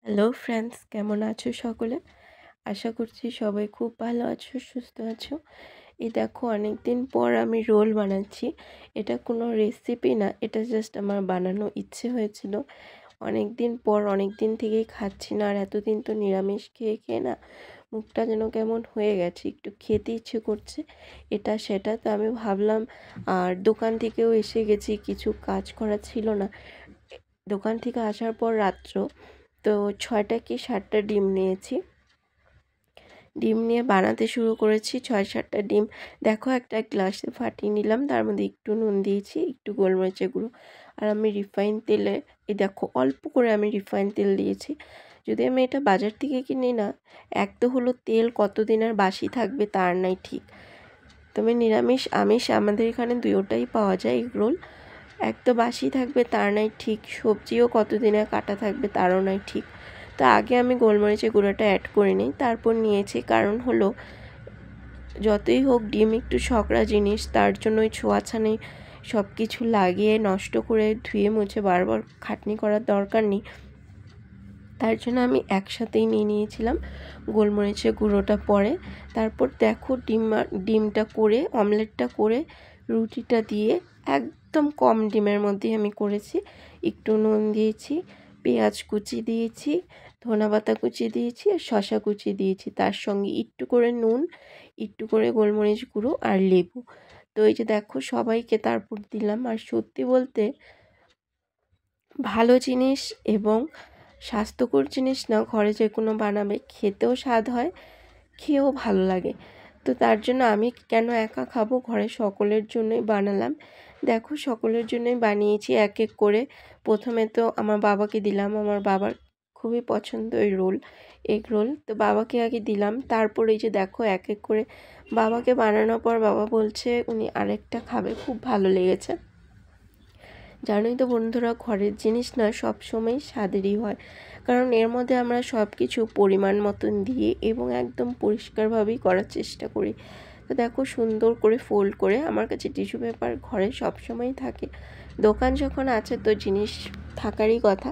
Hello friends, কেমন আছো সকলে? আশা করছি সবাই খুব ভালো আছো, সুস্থ আছো। এই দেখো, অনেক দিন পর আমি রোল বানাচ্ছি। এটা কোনো রেসিপি না, এটা জাস্ট আমার বানানো ইচ্ছে হয়েছিল। অনেক দিন পর, অনেক দিন থেকেই খাচ্ছি না, আর এতদিন তো নিরামিষ খেয়ে খেয়ে না মুখটা যেন কেমন হয়ে গেছে, একটু খেতে ইচ্ছে করছে এটা সেটা। তো আমি ভাবলাম, আর দোকান থেকেও এসে গেছি, কিছু কাজ করা ছিল না। দোকান থেকে আসার পর রাত্র তো 6টা কি 7টা ডিম নিয়েছি। ডিম নিয়ে বানাতে শুরু করেছি। 6-7টা ডিম দেখো একটা গ্লাসে ফাটিয়ে নিলাম, তার মধ্যে একটু নুন দিয়েছি, একটু গোলমরিচের গুঁড়ো, আর আমি রিফাইন তেলে, এই দেখো অল্প করে আমি রিফাইন তেল দিয়েছি। যদি আমি এটা বাজার থেকে কিনি না, এক তো হলো তেল কতদিন আর বাসি থাকবে তার নাই ঠিক। তবে নিরামিষ আমিষ আমাদের এখানে দুটোটাই পাওয়া যায় এগ রোল। এক তো বাসি থাকবে তার নাই ঠিক, সবজিও কতদিনের কাটা থাকবে তারও নাই ঠিক। তো আগে আমি গোলমরিচের গুঁড়োটা অ্যাড করে নিই, তারপর নিয়েছি। কারণ হলো, যতই হোক ডিম একটু শকরা জিনিস, তার জন্য ওই ছোঁয়াছানি সব কিছু লাগিয়ে নষ্ট করে ধুয়ে মুছে বারবার খাটনি করার দরকার নেই। তার জন্য আমি একসাথেই নিয়ে নিয়েছিলাম গোলমরিচের গুঁড়োটা পরে। তারপর দেখো ডিমটা করে, অমলেটটা করে রুটিটা দিয়ে, একদম কম ডিমের মধ্যে আমি করেছি। একটু নুন দিয়েছি, পেঁয়াজ কুচি দিয়েছি, ধনেপাতা কুচি দিয়েছি, আর শসা কুচি দিয়েছি। তার সঙ্গে একটু করে নুন, একটু করে গোলমরিচ গুঁড়ো আর লেবু। তো এই যে দেখো, সবাইকে তারপর দিলাম। আর সত্যি বলতে, ভালো জিনিস এবং স্বাস্থ্যকর জিনিস না ঘরে যে কোনো বানাবে, খেতেও স্বাদ হয়, খেয়েও ভালো লাগে। তো তার জন্য আমি কেন একা খাবো, ঘরে সকলের জন্যই বানালাম। দেখো, সকলের জন্যই বানিয়েছি এক এক করে। প্রথমে তো আমার বাবাকে দিলাম, আমার বাবার খুবই পছন্দ এই রোল, এগ রোল। তো বাবাকে আগে দিলাম, তারপর এই যে দেখো এক এক করে বাবাকে বানানোর পর বাবা বলছে উনি আরেকটা খাবে, খুব ভালো লেগেছে। জানোই তো বন্ধুরা, ঘরের জিনিস না সবসময় স্বাদেরই হয়, কারণ এর মধ্যে আমরা সব কিছু পরিমাণ মতন দিয়ে এবং একদম পরিষ্কারভাবেই করার চেষ্টা করি। তো দেখো, সুন্দর করে ফোল্ড করে, আমার কাছে টিস্যু পেপার ঘরে সবসময়ই থাকে। দোকান যখন আছে তো জিনিস থাকারই কথা,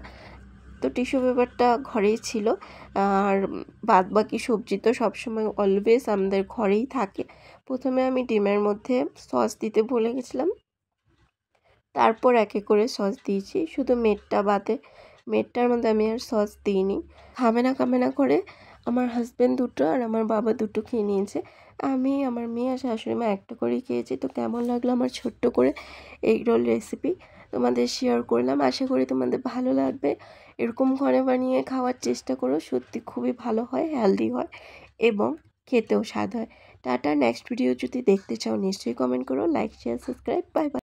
তো টিস্যু পেপারটা ঘরেই ছিল। আর বাদ বাকি সবজি তো সবসময় অলওয়েজ আমাদের ঘরেই থাকে। প্রথমে আমি ডিমের মধ্যে সস দিতে ভুলে গেছিলাম, তারপর এক এক করে সস দিয়েছি। শুধু মেটটা বাদে, মেটটার মধ্যে আমি আর সস দিইনি। খাবে না করে আমার হাজব্যান্ড দুটো আর আমার বাবা দুটো খেয়ে নিয়েছে। আমি, আমার মেয়ে আর শাশুড়ি মা একটা করেই খেয়েছি। তো কেমন লাগলো আমার ছোট্ট করে এগ রোল রেসিপি, তোমাদের শেয়ার করলাম। আশা করি তোমাদের ভালো লাগবে। এরকম ঘরে বানিয়ে খাওয়ার চেষ্টা করো, সত্যি খুবই ভালো হয়, হেলদি হয় এবং খেতেও স্বাদ হয়। টাটা। নেক্সট ভিডিও যদি দেখতে চাও নিশ্চয়ই কমেন্ট করো, like share subscribe. Bye bye.